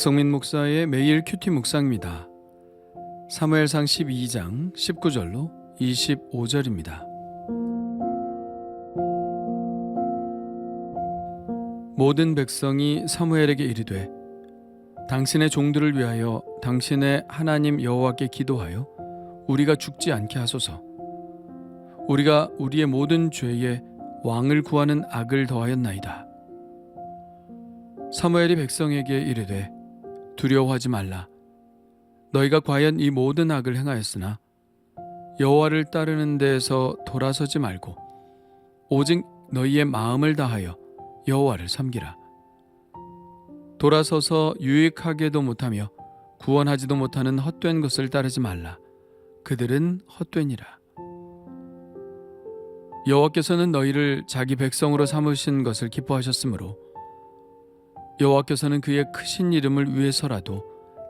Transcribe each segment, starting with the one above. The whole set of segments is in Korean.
박성민 목사의 매일 큐티 묵상입니다. 사무엘상 12장 19절로 25절입니다. 모든 백성이 사무엘에게 이르되 당신의 종들을 위하여 당신의 하나님 여호와께 기도하여 우리가 죽지 않게 하소서. 우리가 우리의 모든 죄에 왕을 구하는 악을 더하였나이다. 사무엘이 백성에게 이르되 두려워하지 말라. 너희가 과연 이 모든 악을 행하였으나 여호와를 따르는 데에서 돌아서지 말고 오직 너희의 마음을 다하여 여호와를 섬기라. 돌아서서 유익하게도 못하며 구원하지도 못하는 헛된 것을 따르지 말라. 그들은 헛되니라. 여호와께서는 너희를 자기 백성으로 삼으신 것을 기뻐하셨으므로 여호와께서는 그의 크신 이름을 위해서라도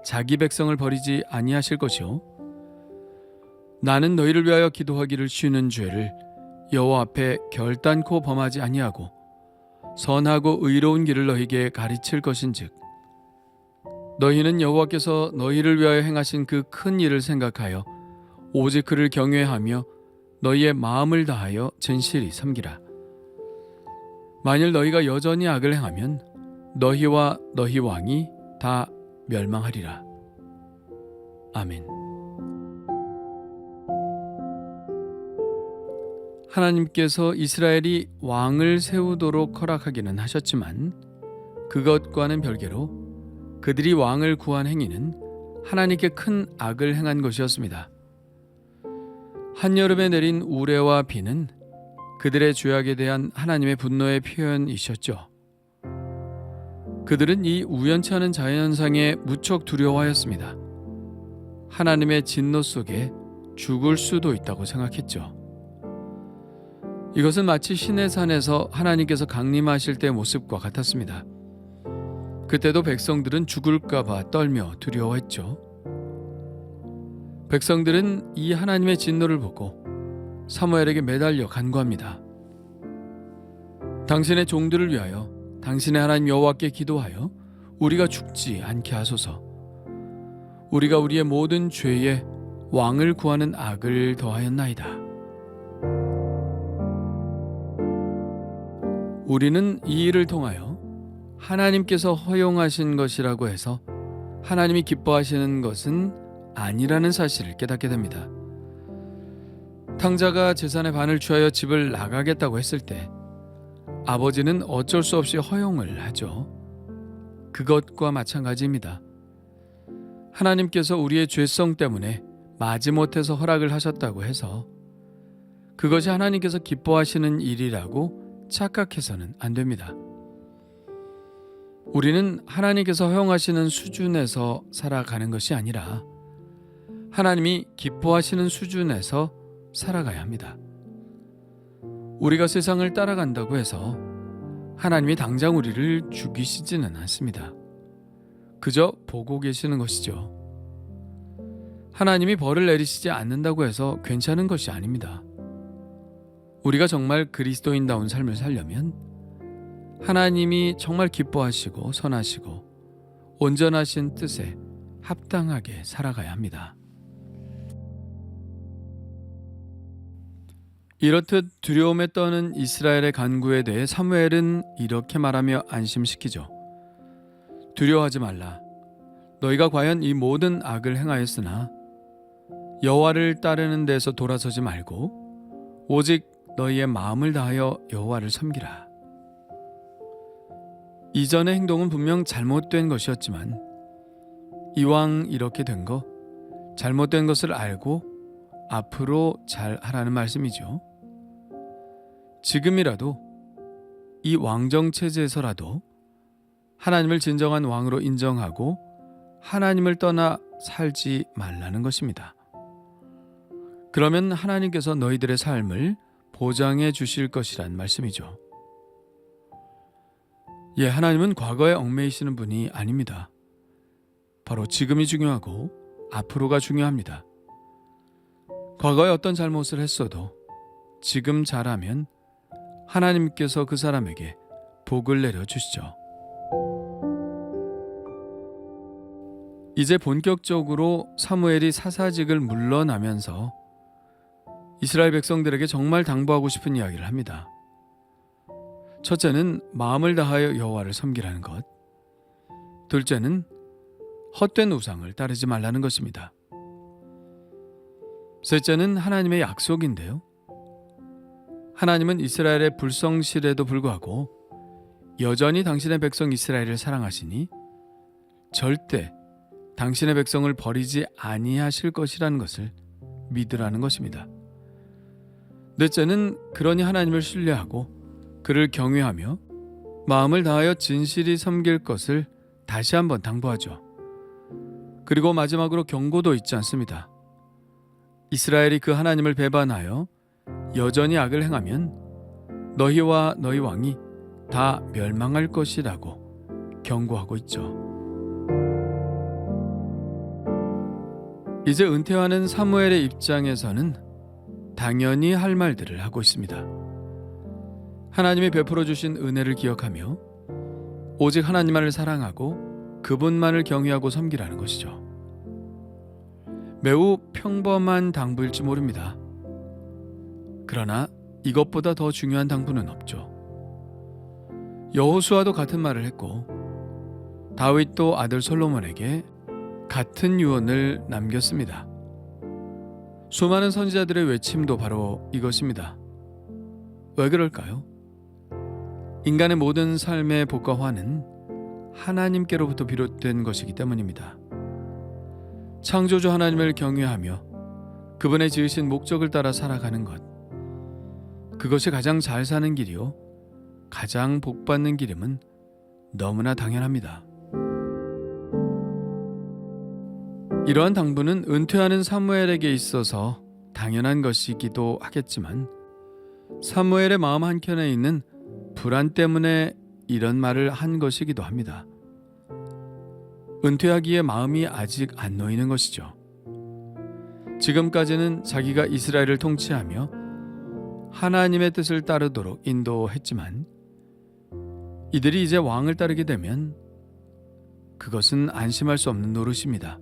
자기 백성을 버리지 아니하실 것이요 나는 너희를 위하여 기도하기를 쉬는 죄를 여호와 앞에 결단코 범하지 아니하고 선하고 의로운 길을 너희에게 가르칠 것인즉 너희는 여호와께서 너희를 위하여 행하신 그 큰 일을 생각하여 오직 그를 경외하며 너희의 마음을 다하여 진실히 섬기라. 만일 너희가 여전히 악을 행하면 너희와 너희 왕이 다 멸망하리라. 아멘. 하나님께서 이스라엘이 왕을 세우도록 허락하기는 하셨지만 그것과는 별개로 그들이 왕을 구한 행위는 하나님께 큰 악을 행한 것이었습니다. 한여름에 내린 우레와 비는 그들의 죄악에 대한 하나님의 분노의 표현이셨죠. 그들은 이 우연치 않은 자연현상에 무척 두려워하였습니다. 하나님의 진노 속에 죽을 수도 있다고 생각했죠. 이것은 마치 시내산에서 하나님께서 강림하실 때의 모습과 같았습니다. 그때도 백성들은 죽을까 봐 떨며 두려워했죠. 백성들은 이 하나님의 진노를 보고 사무엘에게 매달려 간구합니다. 당신의 종들을 위하여 당신의 하나님 여호와께 기도하여 우리가 죽지 않게 하소서. 우리가 우리의 모든 죄에 왕을 구하는 악을 더하였나이다. 우리는 이 일을 통하여 하나님께서 허용하신 것이라고 해서 하나님이 기뻐하시는 것은 아니라는 사실을 깨닫게 됩니다. 탕자가 재산의 반을 취하여 집을 나가겠다고 했을 때 아버지는 어쩔 수 없이 허용을 하죠. 그것과 마찬가지입니다. 하나님께서 우리의 죄성 때문에 마지못해서 허락을 하셨다고 해서 그것이 하나님께서 기뻐하시는 일이라고 착각해서는 안 됩니다. 우리는 하나님께서 허용하시는 수준에서 살아가는 것이 아니라 하나님이 기뻐하시는 수준에서 살아가야 합니다. 우리가 세상을 따라간다고 해서 하나님이 당장 우리를 죽이시지는 않습니다. 그저 보고 계시는 것이죠. 하나님이 벌을 내리시지 않는다고 해서 괜찮은 것이 아닙니다. 우리가 정말 그리스도인다운 삶을 살려면 하나님이 정말 기뻐하시고 선하시고 온전하신 뜻에 합당하게 살아가야 합니다. 이렇듯 두려움에 떠는 이스라엘의 간구에 대해 사무엘은 이렇게 말하며 안심시키죠. 두려워하지 말라. 너희가 과연 이 모든 악을 행하였으나 여호와를 따르는 데서 돌아서지 말고 오직 너희의 마음을 다하여 여호와를 섬기라. 이전의 행동은 분명 잘못된 것이었지만 이왕 이렇게 된 거 잘못된 것을 알고 앞으로 잘 하라는 말씀이죠. 지금이라도 이 왕정체제에서라도 하나님을 진정한 왕으로 인정하고 하나님을 떠나 살지 말라는 것입니다. 그러면 하나님께서 너희들의 삶을 보장해 주실 것이란 말씀이죠. 하나님은 과거에 얽매이시는 분이 아닙니다. 바로 지금이 중요하고 앞으로가 중요합니다. 과거에 어떤 잘못을 했어도 지금 잘하면 하나님께서 그 사람에게 복을 내려주시죠. 이제 본격적으로 사무엘이 사사직을 물러나면서 이스라엘 백성들에게 정말 당부하고 싶은 이야기를 합니다. 첫째는 마음을 다하여 여호와를 섬기라는 것. 둘째는 헛된 우상을 따르지 말라는 것입니다. 셋째는 하나님의 약속인데요. 하나님은 이스라엘의 불성실에도 불구하고 여전히 당신의 백성 이스라엘을 사랑하시니 절대 당신의 백성을 버리지 아니하실 것이라는 것을 믿으라는 것입니다. 넷째는 그러니 하나님을 신뢰하고 그를 경외하며 마음을 다하여 진실이 섬길 것을 다시 한번 당부하죠. 그리고 마지막으로 경고도 있지 않습니다. 이스라엘이 그 하나님을 배반하여 여전히 악을 행하면 너희와 너희 왕이 다 멸망할 것이라고 경고하고 있죠. 이제 은퇴하는 사무엘의 입장에서는 당연히 할 말들을 하고 있습니다. 하나님이 베풀어 주신 은혜를 기억하며 오직 하나님만을 사랑하고 그분만을 경외하고 섬기라는 것이죠. 매우 평범한 당부일지 모릅니다. 그러나 이것보다 더 중요한 당부는 없죠. 여호수아도 같은 말을 했고 다윗도 아들 솔로몬에게 같은 유언을 남겼습니다. 수많은 선지자들의 외침도 바로 이것입니다. 왜 그럴까요? 인간의 모든 삶의 복과 화는 하나님께로부터 비롯된 것이기 때문입니다. 창조주 하나님을 경외하며 그분의 지으신 목적을 따라 살아가는 것, 그것이 가장 잘 사는 길이요 가장 복받는 길임은 너무나 당연합니다. 이러한 당부는 은퇴하는 사무엘에게 있어서 당연한 것이기도 하겠지만 사무엘의 마음 한켠에 있는 불안 때문에 이런 말을 한 것이기도 합니다. 은퇴하기에 마음이 아직 안 놓이는 것이죠. 지금까지는 자기가 이스라엘을 통치하며 하나님의 뜻을 따르도록 인도했지만 이들이 이제 왕을 따르게 되면 그것은 안심할 수 없는 노릇입니다.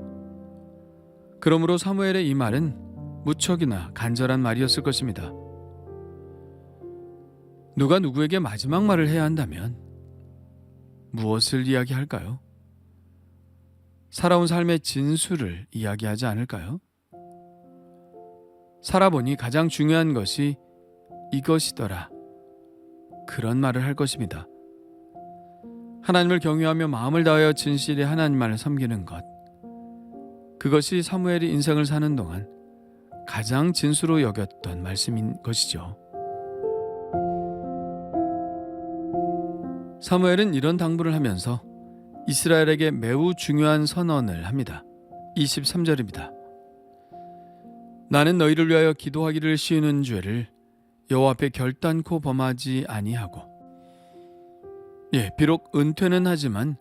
그러므로 사무엘의 이 말은 무척이나 간절한 말이었을 것입니다. 누가 누구에게 마지막 말을 해야 한다면 무엇을 이야기할까요? 살아온 삶의 진수를 이야기하지 않을까요? 살아보니 가장 중요한 것이 이것이더라. 그런 말을 할 것입니다. 하나님을 경외하며 마음을 다하여 진실히 하나님만을 섬기는 것. 그것이 사무엘이 인생을 사는 동안 가장 진수로 여겼던 말씀인 것이죠. 사무엘은 이런 당부를 하면서 이스라엘에게 매우 중요한 선언을 합니다. 23절입니다. 나는 너희를 위하여 기도하기를 쉬우는 죄를 여호와 앞에 결단코 범하지 아니하고 비록 은퇴는 하지만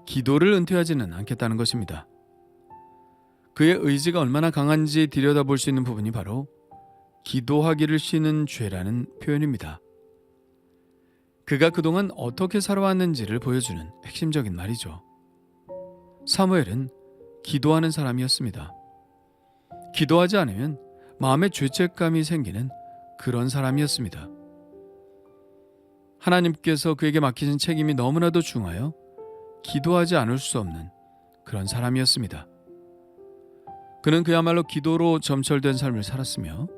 기도를 은퇴하지는 않겠다는 것입니다. 그의 의지가 얼마나 강한지 들여다볼 수 있는 부분이 바로 기도하기를 쉬는 죄라는 표현입니다. 그가 그동안 어떻게 살아왔는지를 보여주는 핵심적인 말이죠. 사무엘은 기도하는 사람이었습니다. 기도하지 않으면 마음에 죄책감이 생기는 그런 사람이었습니다. 하나님께서 그에게 맡기신 책임이 너무나도 중하여 기도하지 않을 수 없는 그런 사람이었습니다. 그는 그야말로 기도로 점철된 삶을 살았으며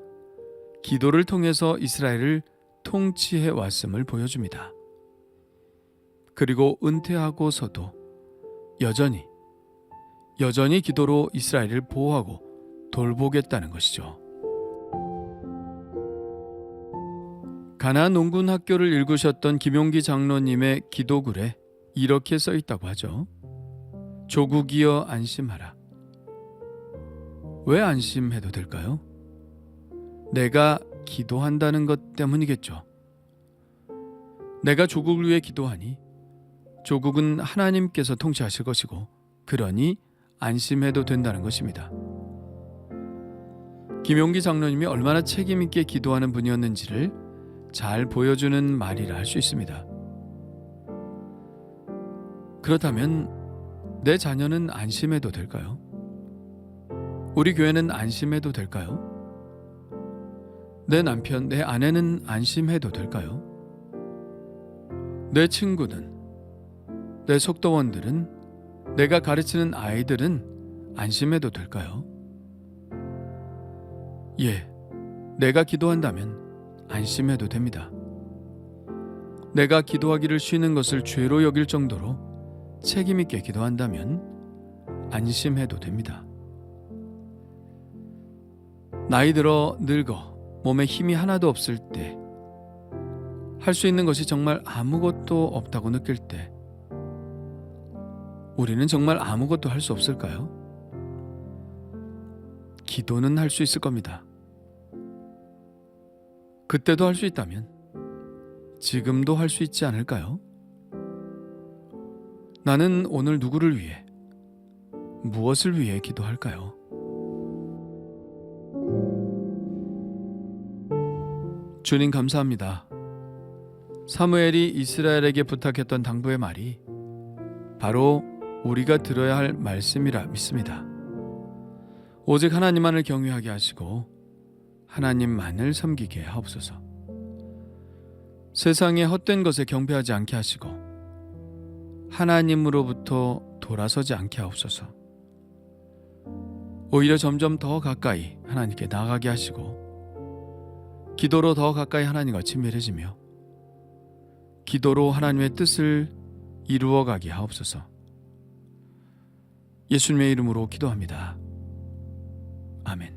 기도를 통해서 이스라엘을 통치해 왔음을 보여줍니다. 그리고 은퇴하고서도 여전히 기도로 이스라엘을 보호하고 돌보겠다는 것이죠. 가나안 농군 학교를 읽으셨던 김용기 장로님의 기도글에 이렇게 써 있다고 하죠. 조국이여 안심하라. 왜 안심해도 될까요? 내가 기도한다는 것 때문이겠죠. 내가 조국을 위해 기도하니 조국은 하나님께서 통치하실 것이고 그러니 안심해도 된다는 것입니다. 김용기 장로님이 얼마나 책임 있게 기도하는 분이었는지를 잘 보여주는 말이라 할 수 있습니다. 그렇다면 내 자녀는 안심해도 될까요? 우리 교회는 안심해도 될까요? 내 남편, 내 아내는 안심해도 될까요? 내 친구는, 내 속도원들은, 내가 가르치는 아이들은 안심해도 될까요? 예, 내가 기도한다면 안심해도 됩니다. 내가 기도하기를 쉬는 것을 죄로 여길 정도로 책임있게 기도한다면 안심해도 됩니다. 나이 들어 늙어 몸에 힘이 하나도 없을 때, 할 수 있는 것이 정말 아무것도 없다고 느낄 때, 우리는 정말 아무것도 할 수 없을까요? 기도는 할 수 있을 겁니다. 그때도 할 수 있다면 지금도 할 수 있지 않을까요? 나는 오늘 누구를 위해, 무엇을 위해 기도할까요? 주님 감사합니다. 사무엘이 이스라엘에게 부탁했던 당부의 말이 바로 우리가 들어야 할 말씀이라 믿습니다. 오직 하나님만을 경외하게 하시고 하나님만을 섬기게 하옵소서. 세상의 헛된 것에 경배하지 않게 하시고 하나님으로부터 돌아서지 않게 하옵소서. 오히려 점점 더 가까이 하나님께 나아가게 하시고 기도로 더 가까이 하나님과 친밀해지며 기도로 하나님의 뜻을 이루어가게 하옵소서. 예수님의 이름으로 기도합니다. 아멘.